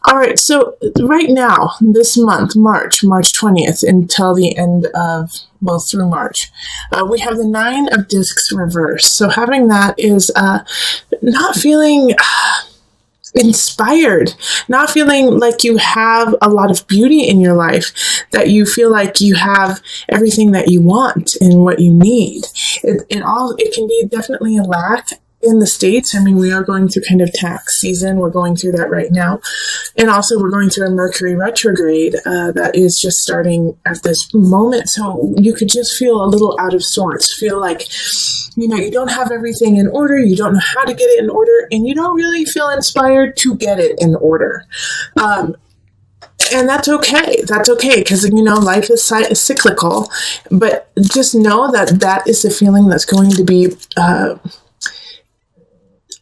All right, so right now, this month, March 20th, until the end of, well, through March, we have the Nine of Discs reversed. So having that is not feeling inspired, not feeling like you have a lot of beauty in your life, that you feel like you have everything that you want and what you need. It can be definitely a lack in the States. I mean, we are going through kind of tax season. We're going through that right now. And also we're going through a Mercury retrograde that is just starting at this moment. So you could just feel a little out of sorts, feel like, you don't have everything in order. You don't know how to get it in order, and you don't really feel inspired to get it in order. And that's okay. That's okay, because, life is cyclical. But just know that that is the feeling that's going to be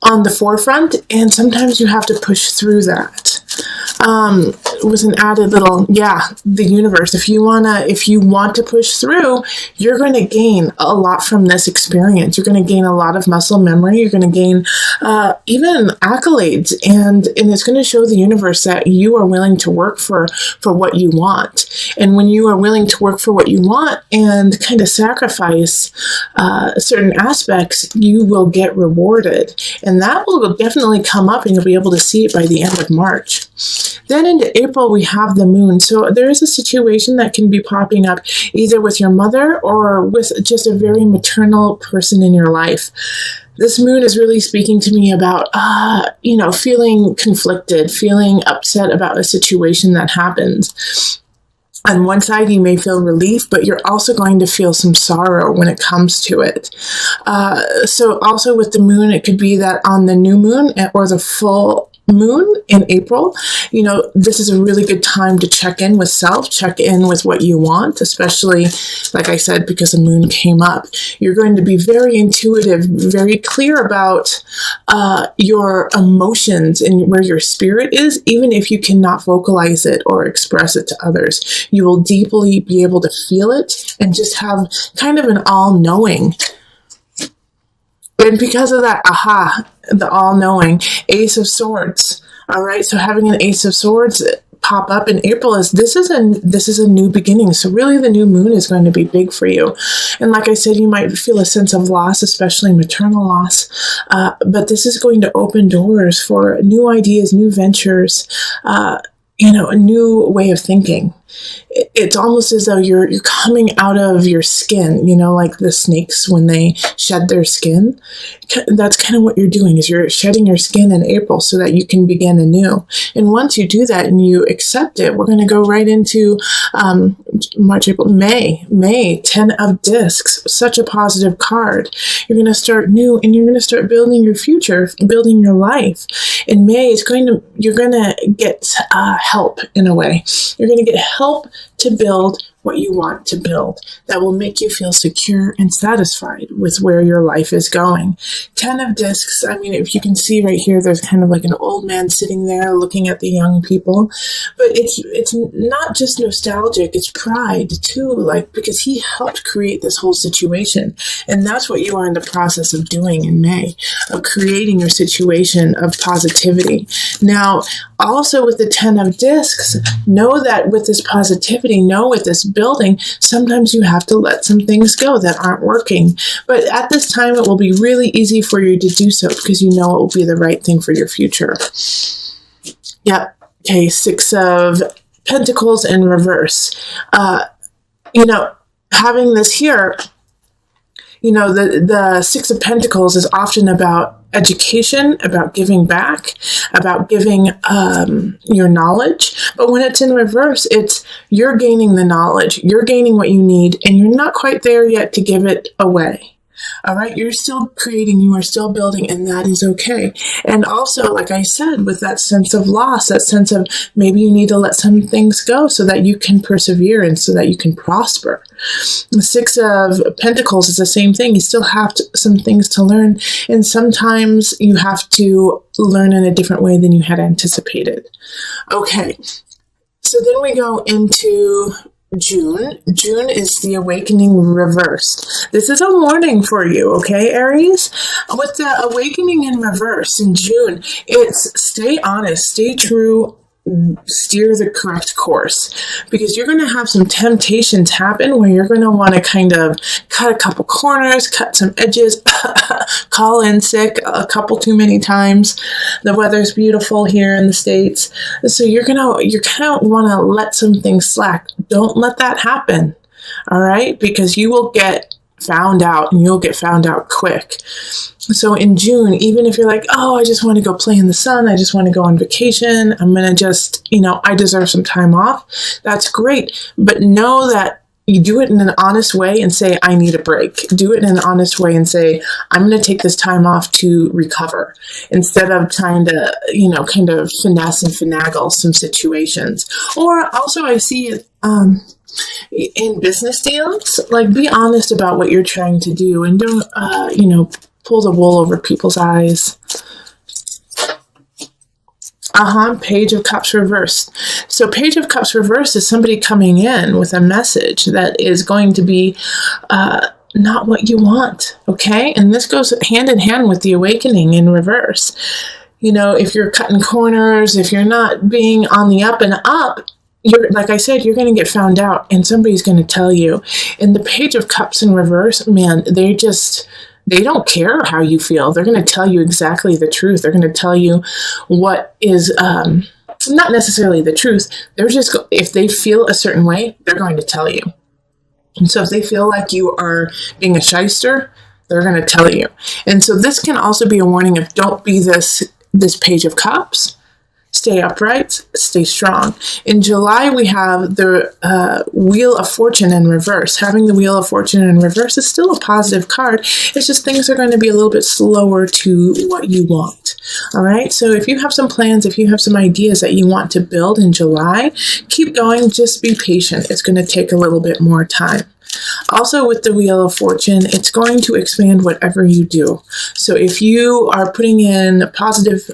on the forefront, and sometimes you have to push through that. With an added little, the universe. If you want to push through, you're going to gain a lot from this experience. You're going to gain a lot of muscle memory. You're going to gain even accolades, and it's going to show the universe that you are willing to work for what you want. And when you are willing to work for what you want and kind of sacrifice certain aspects, you will get rewarded. And that will definitely come up, and you'll be able to see it by the end of March. Then into April, we have the moon. So there is a situation that can be popping up either with your mother or with just a very maternal person in your life. This moon is really speaking to me about, feeling conflicted, feeling upset about a situation that happens. On one side, you may feel relief, but you're also going to feel some sorrow when it comes to it. So also with the moon, it could be that on the new moon or the full moon in April, this is a really good time to check in with self, check in with what you want, especially, like I said, because the moon came up. You're going to be very intuitive, very clear about your emotions and where your spirit is, even if you cannot vocalize it or express it to others. You will deeply be able to feel it and just have kind of an all-knowing. And because of that, the all-knowing, Ace of Swords. All right, so having an Ace of Swords pop up in April this is a new beginning. So really, the new moon is going to be big for you. And like I said, you might feel a sense of loss, especially maternal loss. But this is going to open doors for new ideas, new ventures, a new way of thinking. It's almost as though you're coming out of your skin, like the snakes when they shed their skin. That's kind of what you're doing, is you're shedding your skin in April so that you can begin anew. And once you do that and you accept it, we're going to go right into March, April, May, 10 of Discs, such a positive card. You're going to start new, and you're going to start building your future, building your life. In May, you're going to get help in a way. You're going to get help to build what you want to build that will make you feel secure and satisfied with where your life is going. 10 of Discs, I mean, if you can see right here, there's kind of like an old man sitting there looking at the young people. But it's not just nostalgic, it's pride too, because he helped create this whole situation. And that's what you are in the process of doing in May, of creating your situation of positivity. Now, also with the 10 of Discs, know that with this positivity, with this building, sometimes you have to let some things go that aren't working. But at this time, it will be really easy for you to do so because it will be the right thing for your future. Yep. Okay, 6 of Pentacles in reverse. Having this here, the 6 of Pentacles is often about education, about giving back, about giving your knowledge. But when it's in reverse, it's you're gaining the knowledge, you're gaining what you need, and you're not quite there yet to give it away. All right, you're still creating, you are still building, and that is okay. And also, like I said, with that sense of loss, that sense of maybe you need to let some things go so that you can persevere and so that you can prosper. The 6 of Pentacles is the same thing. You still have some things to learn, and sometimes you have to learn in a different way than you had anticipated. Okay, so then we go into June. June is the awakening reversed. This is a warning for you, okay, Aries? With the awakening in reverse in June, it's stay honest, stay true, steer the correct course, because you're going to have some temptations happen where you're going to want to kind of cut a couple corners, cut some edges, call in sick a couple too many times. The weather's beautiful here in the States, so you're kind of want to let some things slack. Don't let that happen. All right, because you will get found out, and you'll get found out quick. So in June, even if you're like, oh, I just want to go play in the sun, I just want to go on vacation, I'm going to just, I deserve some time off. That's great. But know that you do it in an honest way and say, I need a break. Do it in an honest way and say, I'm going to take this time off to recover, instead of trying to, kind of finesse and finagle some situations. Or also I see it, in business deals, like, be honest about what you're trying to do, and don't, pull the wool over people's eyes. Page of Cups reversed. So Page of Cups reversed is somebody coming in with a message that is going to be not what you want, okay? And this goes hand in hand with the awakening in reverse. If you're cutting corners, if you're not being on the up and up, like I said, you're going to get found out, and somebody's going to tell you. And the Page of Cups in reverse, man, they don't care how you feel. They're going to tell you exactly the truth. They're going to tell you what is not necessarily the truth. They're just, if they feel a certain way, they're going to tell you. And so if they feel like you are being a shyster, they're going to tell you. And so this can also be a warning of, don't be this Page of Cups. Stay upright, stay strong. In July, we have the Wheel of Fortune in reverse. Having the Wheel of Fortune in reverse is still a positive card. It's just things are going to be a little bit slower to what you want. All right. So if you have some plans, if you have some ideas that you want to build in July, keep going. Just be patient. It's going to take a little bit more time. Also, with the Wheel of Fortune, it's going to expand whatever you do. So if you are putting in positive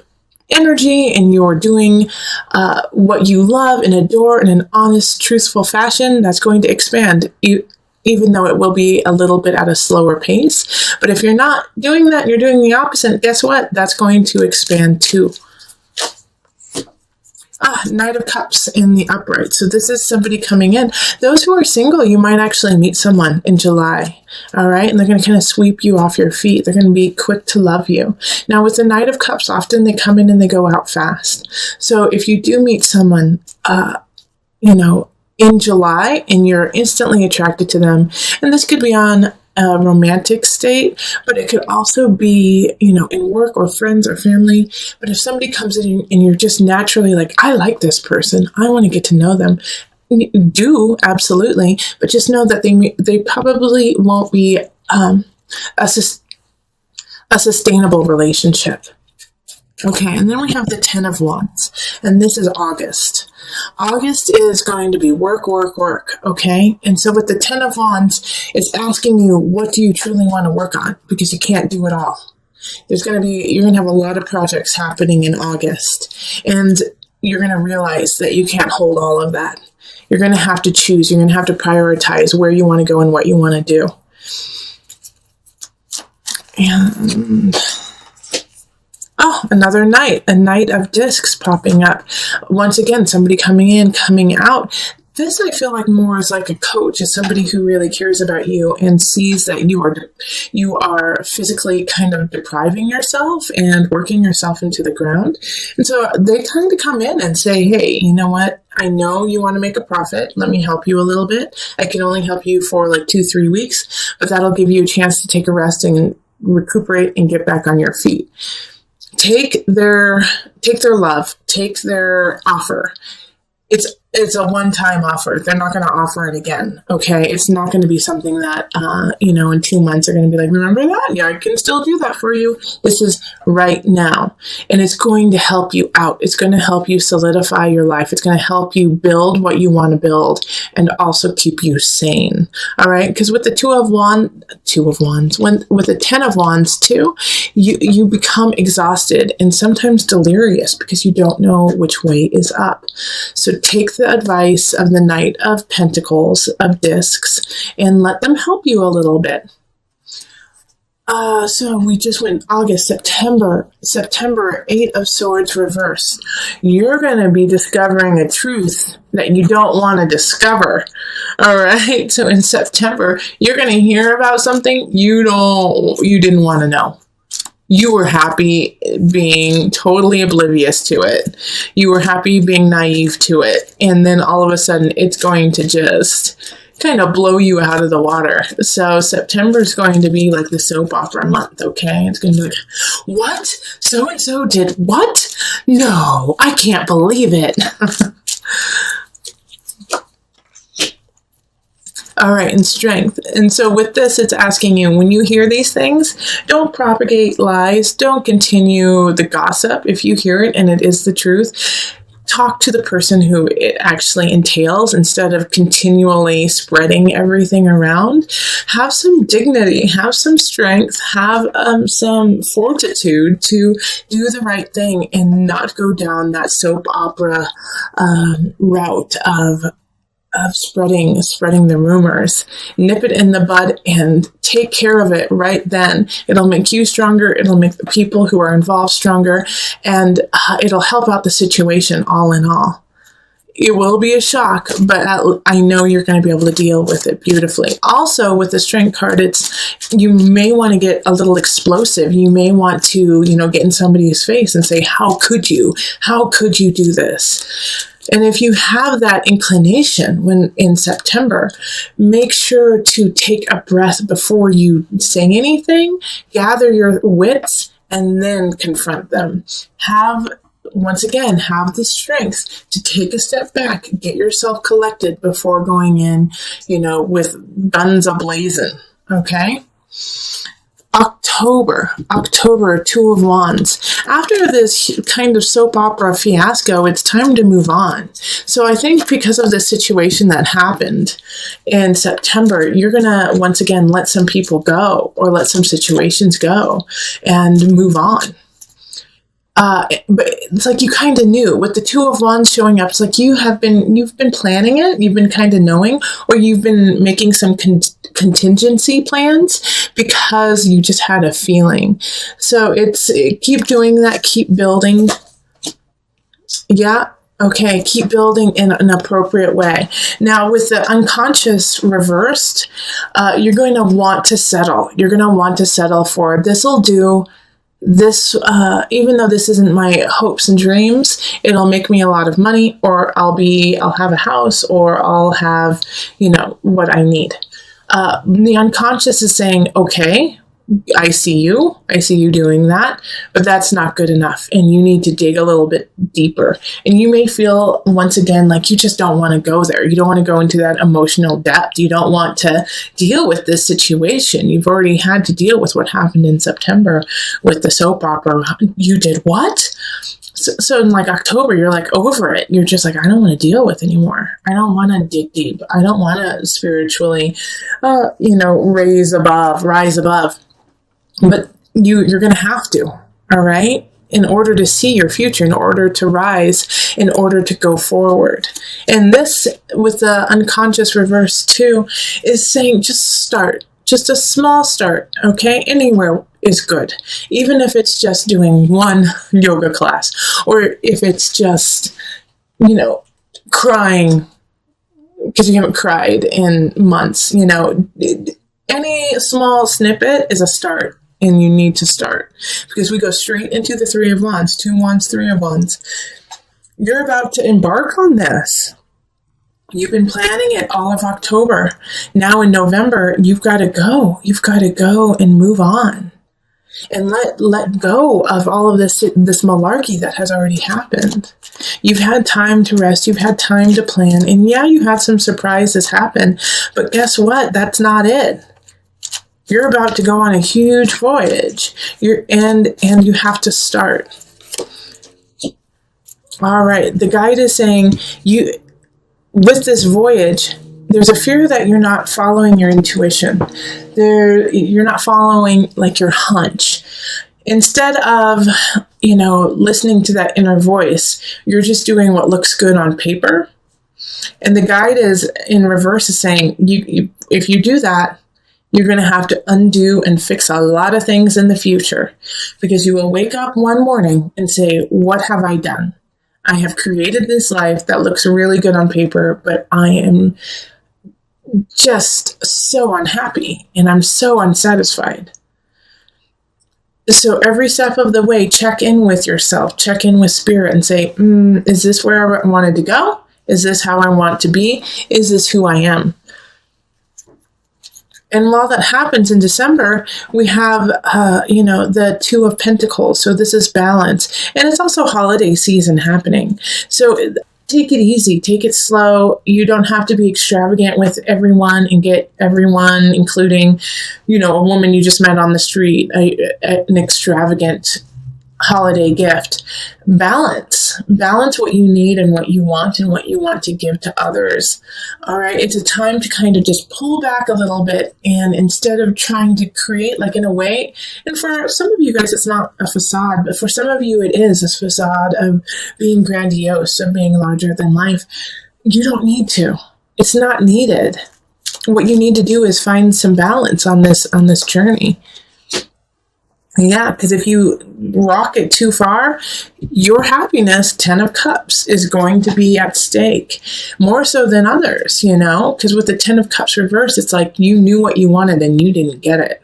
energy and you're doing what you love and adore in an honest, truthful fashion, that's going to expand, even though it will be a little bit at a slower pace. But if you're not doing that, you're doing the opposite, guess what? That's going to expand too. Knight of Cups in the upright. So this is somebody coming in. Those who are single, you might actually meet someone in July. All right. And they're going to kind of sweep you off your feet. They're going to be quick to love you. Now, with the Knight of Cups, often they come in and they go out fast. So if you do meet someone, in July, and you're instantly attracted to them, and this could be on a romantic state, but it could also be, in work or friends or family. But if somebody comes in and you're just naturally like, I like this person, I want to get to know them, do, absolutely. But just know that they probably won't be a sustainable relationship. Okay, and then we have the 10 of Wands, and this is August. August is going to be work, okay? And so with the 10 of Wands, it's asking you, what do you truly want to work on? Because you can't do it all. You're going to have a lot of projects happening in August, and you're going to realize that you can't hold all of that. You're going to have to choose. You're going to have to prioritize where you want to go and what you want to do. And another knight, a Knight of Discs popping up. Once again, somebody coming in, coming out. This, I feel like, more is like a coach, is somebody who really cares about you and sees that you are physically kind of depriving yourself and working yourself into the ground. And so they kind of come in and say, hey, you know what? I know you want to make a profit. Let me help you a little bit. I can only help you for like 2-3 weeks, but that'll give you a chance to take a rest and recuperate and get back on your feet. Take their love, take their offer. It's a one-time offer. They're not going to offer it again. Okay. It's not going to be something that, in 2 months they're going to be like, remember that? Yeah, I can still do that for you. This is right now. And it's going to help you out. It's going to help you solidify your life. It's going to help you build what you want to build and also keep you sane. All right. Because with the with the 10 of Wands too, you become exhausted and sometimes delirious because you don't know which way is up. So take the advice of the Knight of Pentacles, of Discs, and let them help you a little bit. So we just went August, September, Eight of Swords reversed. You're going to be discovering a truth that you don't want to discover. All right. So in September, you're going to hear about something you didn't want to know. You were happy being totally oblivious to it. You were happy being naive to it. And then all of a sudden, it's going to just kind of blow you out of the water. So September is going to be like the soap opera month, okay? It's going to be like, what? So-and-so did what? No, I can't believe it. All right, and strength. And so with this, it's asking you, when you hear these things, don't propagate lies. Don't continue the gossip. If you hear it and it is the truth, talk to the person who it actually entails instead of continually spreading everything around. Have some dignity, have some strength, have some fortitude to do the right thing and not go down that soap opera route of spreading the rumors. Nip it in the bud and take care of it right then. It'll make you stronger. It'll make the people who are involved stronger, and it'll help out the situation all in all. It will be a shock, but I know you're going to be able to deal with it beautifully. Also, with the strength card, you may want to get a little explosive. You may want to, get in somebody's face and say, how could you? How could you do this? And if you have that inclination when in September, make sure to take a breath before you say anything, gather your wits, and then confront them. Once again, have the strength to take a step back, get yourself collected before going in, with guns a-blazing, okay? October, Two of Wands. After this kind of soap opera fiasco, it's time to move on. So I think because of the situation that happened in September, you're going to, once again, let some people go or let some situations go and move on. But it's like you kind of knew with the Two of Wands showing up. It's like you've been planning it. You've been kind of knowing, or you've been making some contingency plans because you just had a feeling. So keep doing that. Keep building. Yeah. Okay, keep building in an appropriate way. Now, with the unconscious reversed, you're going to want to settle. You're going to want to settle for this'll do. This, even though this isn't my hopes and dreams, it'll make me a lot of money, or I'll have a house, or I'll have, what I need. The unconscious is saying, okay, I see you doing that, but that's not good enough. And you need to dig a little bit deeper. And you may feel once again, like you just don't want to go there. You don't want to go into that emotional depth. You don't want to deal with this situation. You've already had to deal with what happened in September with the soap opera. You did what? So in like October, you're like over it. You're just like, I don't want to deal with anymore. I don't want to dig deep. I don't want to spiritually, rise above. But you're going to have to, all right, in order to see your future, in order to rise, in order to go forward. And this, with the unconscious reverse too, is saying just start, just a small start, okay? Anywhere is good, even if it's just doing one yoga class, or if it's just, crying because you haven't cried in months, any small snippet is a start. And you need to start, because we go straight into the Three of Wands, Two Wands, Three of Wands. You're about to embark on this. You've been planning it all of October. Now in November, you've got to go. You've got to go and move on and let go of all of this malarkey that has already happened. You've had time to rest. You've had time to plan. And yeah, you had some surprises happen, but guess what? That's not it. You're about to go on a huge voyage. And you have to start. All right. The guide is saying with this voyage, there's a fear that you're not following your intuition. You're not following like your hunch. Instead of, listening to that inner voice, you're just doing what looks good on paper. And the guide is in reverse is saying, if you do that, You're going to have to undo and fix a lot of things in the future, because you will wake up one morning and say, what have I done? I have created this life that looks really good on paper, but I am just so unhappy and I'm so unsatisfied. So every step of the way, check in with yourself, check in with spirit and say, is this where I wanted to go? Is this how I want to be? Is this who I am? And while that happens in December, we have, the Two of Pentacles. So this is balance. And it's also holiday season happening. So take it easy, take it slow. You don't have to be extravagant with everyone and get everyone, including, a woman you just met on the street, an extravagant holiday gift. Balance what you need and what you want to give to others. All right. It's a time to kind of just pull back a little bit, and instead of trying to create, like, in a way, and for some of you guys, it's not a facade, but for some of you, it is a facade of being grandiose, of being larger than life. You don't need to. It's not needed. What you need to do is find some balance on this journey. Yeah, because if you rock it too far, your happiness, 10 of Cups, is going to be at stake, more so than others, because with the 10 of Cups reverse, it's like you knew what you wanted and you didn't get it.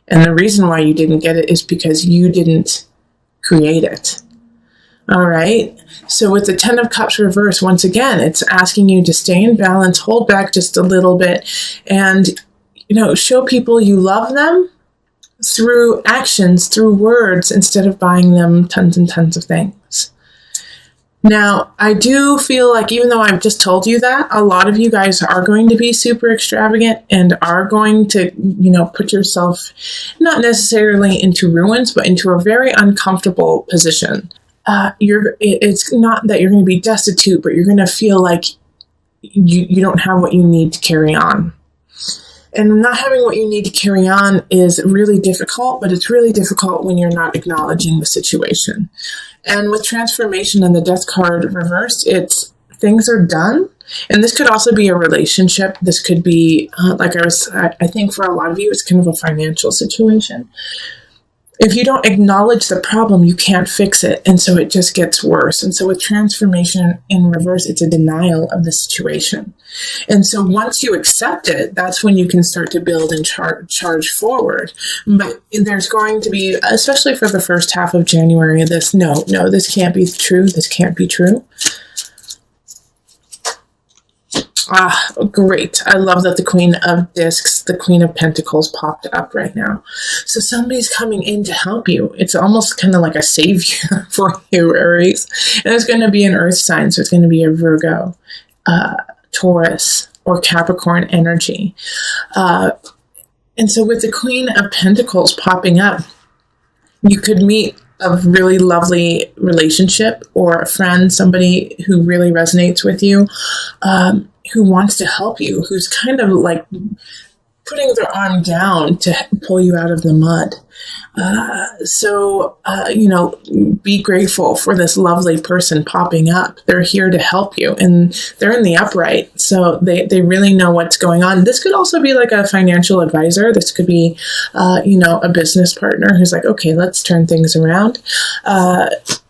And the reason why you didn't get it is because you didn't create it. All right. So with the 10 of Cups reverse, once again, it's asking you to stay in balance, hold back just a little bit, and, show people you love them through actions, through words, instead of buying them tons and tons of things. Now, I do feel like, even though I've just told you that, a lot of you guys are going to be super extravagant and are going to, put yourself not necessarily into ruins, but into a very uncomfortable position. It's not that you're going to be destitute, but you're going to feel like you don't have what you need to carry on. And not having what you need to carry on is really difficult, but it's really difficult when you're not acknowledging the situation. And with transformation and the Death card reversed, it's things are done. And this could also be a relationship. This could be, I think for a lot of you, it's kind of a financial situation. If you don't acknowledge the problem, you can't fix it. And so it just gets worse. And so with transformation in reverse, it's a denial of the situation. And so once you accept it, that's when you can start to build and charge forward. But there's going to be, especially for the first half of January, this can't be true. This can't be true. Great. I love that the Queen of Discs, the Queen of Pentacles popped up right now. So somebody's coming in to help you. It's almost kind of like a savior for you, Aries. And it's going to be an earth sign. So it's going to be a Virgo, Taurus, or Capricorn energy. And so with the Queen of Pentacles popping up, you could meet a really lovely relationship or a friend, somebody who really resonates with you, who wants to help you, who's kind of like putting their arm down to pull you out of the mud. Be grateful for this lovely person popping up. They're here to help you, and they're in the upright. So they really know what's going on. This could also be like a financial advisor. This could be, a business partner who's like, okay, let's turn things around.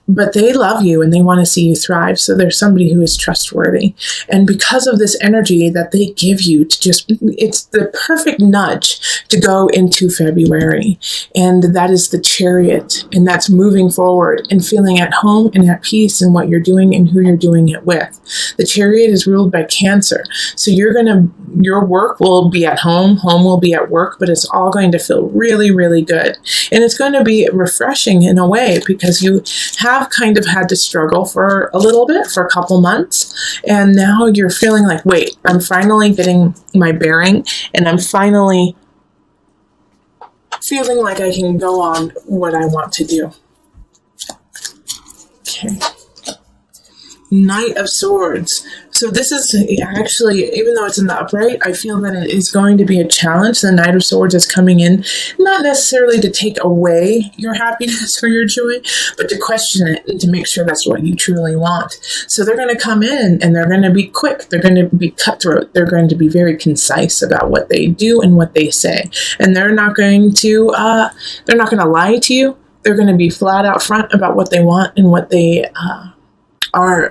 But they love you and they want to see you thrive. So there's somebody who is trustworthy. And because of this energy that they give you it's the perfect nudge to go into February. And that is the Chariot. And that's moving forward and feeling at home and at peace in what you're doing and who you're doing it with. The Chariot is ruled by Cancer. So your work will be at home will be at work, but it's all going to feel really, really good. And it's going to be refreshing in a way, because you have kind of had to struggle for a little bit, for a couple months, and now you're feeling like, wait, I'm finally getting my bearing, and I'm finally feeling like I can go on what I want to do. Okay. Knight of Swords. So this is actually, even though it's in the upright, I feel that it is going to be a challenge. The Knight of Swords is coming in, not necessarily to take away your happiness or your joy, but to question it and to make sure that's what you truly want. So they're going to come in and they're going to be quick. They're going to be cutthroat. They're going to be very concise about what they do and what they say. And they're not going to lie to you. They're going to be flat out front about what they want and what they are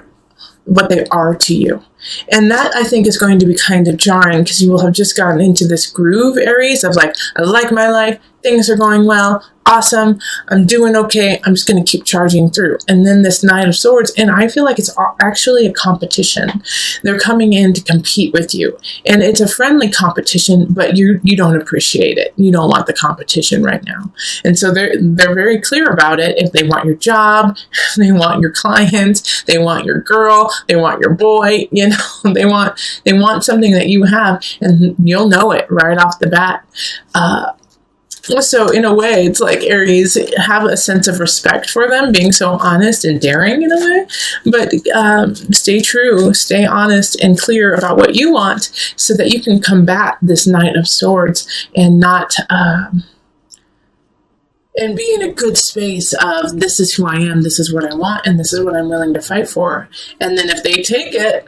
to you. And that, I think, is going to be kind of jarring, because you will have just gotten into this groove, Aries, of like, I like my life, things are going well, awesome, I'm doing okay, I'm just going to keep charging through. And then this Knight of Swords, and I feel like it's actually a competition. They're coming in to compete with you. And it's a friendly competition, but you don't appreciate it. You don't want the competition right now. And so they're very clear about it. If they want your job, they want your clients, they want your girl, they want your boy, you know, they want something that you have, and you'll know it right off the bat. So in a way, it's like, Aries, have a sense of respect for them, being so honest and daring in a way, but stay true, stay honest and clear about what you want, so that you can combat this Knight of Swords and not, and be in a good space of, this is who I am, this is what I want, and this is what I'm willing to fight for. And then if they take it,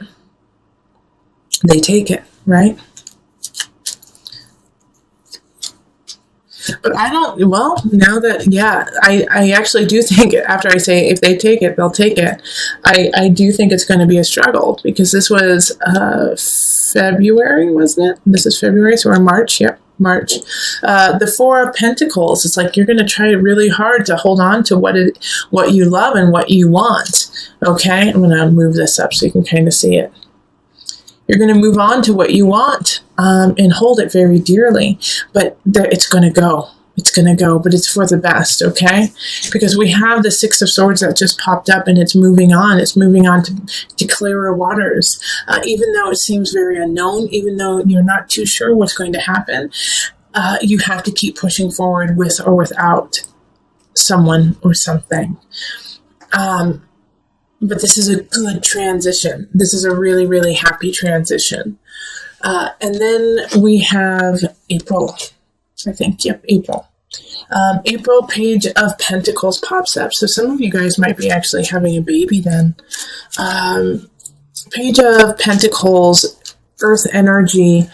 right? But now that, I actually do think, after I say if they take it, they'll take it, I do think it's going to be a struggle, because this was February, wasn't it? This is February, so we're in March, yep. March. The Four of Pentacles, it's like you're going to try really hard to hold on to what you love and what you want, okay? I'm going to move this up so you can kind of see it. You're going to move on to what you want, and hold it very dearly. But it's going to go. It's going to go, but it's for the best, okay? Because we have the Six of Swords that just popped up, and it's moving on. It's moving on to clearer waters. Even though it seems very unknown, even though you're not too sure what's going to happen, you have to keep pushing forward with or without someone or something. But this is a good transition. This is a really, really happy transition. And then we have April, I think. Yep, April. April, Page of Pentacles pops up. So some of you guys might be actually having a baby then. Page of Pentacles, Earth energy,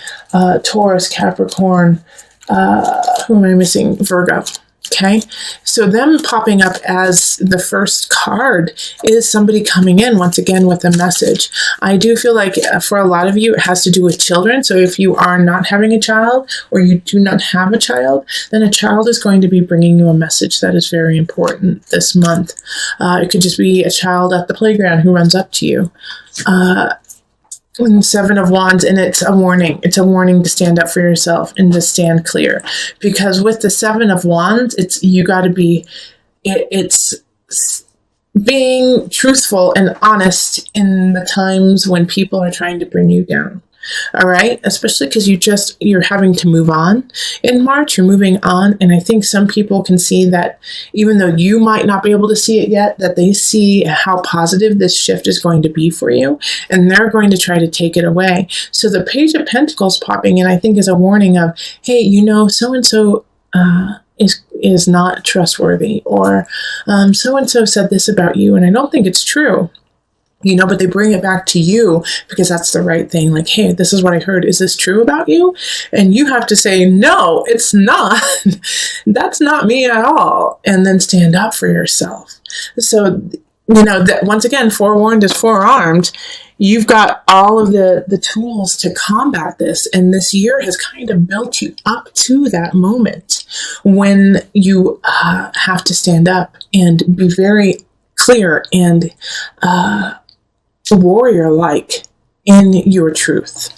Taurus, Capricorn. Who am I missing? Virgo. Okay, so them popping up as the first card is somebody coming in once again with a message. I do feel like for a lot of you, it has to do with children. So if you are not having a child, or you do not have a child, then a child is going to be bringing you a message that is very important this month. It could just be a child at the playground who runs up to you. Seven of Wands, and it's a warning. It's a warning to stand up for yourself and to stand clear. Because with the Seven of Wands, it's being truthful and honest in the times when people are trying to bring you down. All right, especially because you're having to move on in March. You're moving on, and I think some people can see that, even though you might not be able to see it yet, that they see how positive this shift is going to be for you, and they're going to try to take it away. So the Page of Pentacles popping in, I think, is a warning of, hey, so and so is not trustworthy, or so and so said this about you, and I don't think it's true. But they bring it back to you because that's the right thing. Like, hey, this is what I heard. Is this true about you? And you have to say, no, it's not. That's not me at all. And then stand up for yourself. So, that once again, forewarned is forearmed. You've got all of the tools to combat this. And this year has kind of built you up to that moment when you have to stand up and be very clear and warrior-like in your truth.